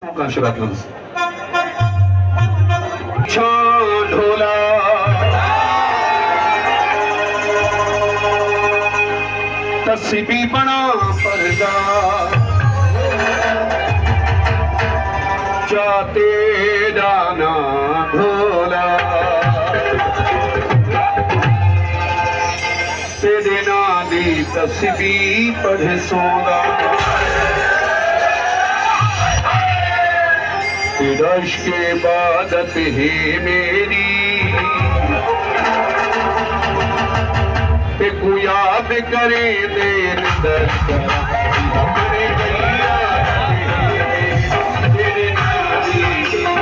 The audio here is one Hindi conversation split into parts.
कांशुरात्मक ढोला तस्बी बना पर्दा जाते डाना ढोला तेरे ना दी तस्बी पढ़े सोदा तेरा इश्क़ इबादत है मेरी ते को याद करे देर दर अपने भैया तेरे नादी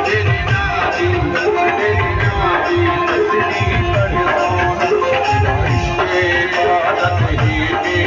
तेरे नादी तेरे नादी तस्बीह पढ़ो तेरा इश्क़ इबादत है मेरी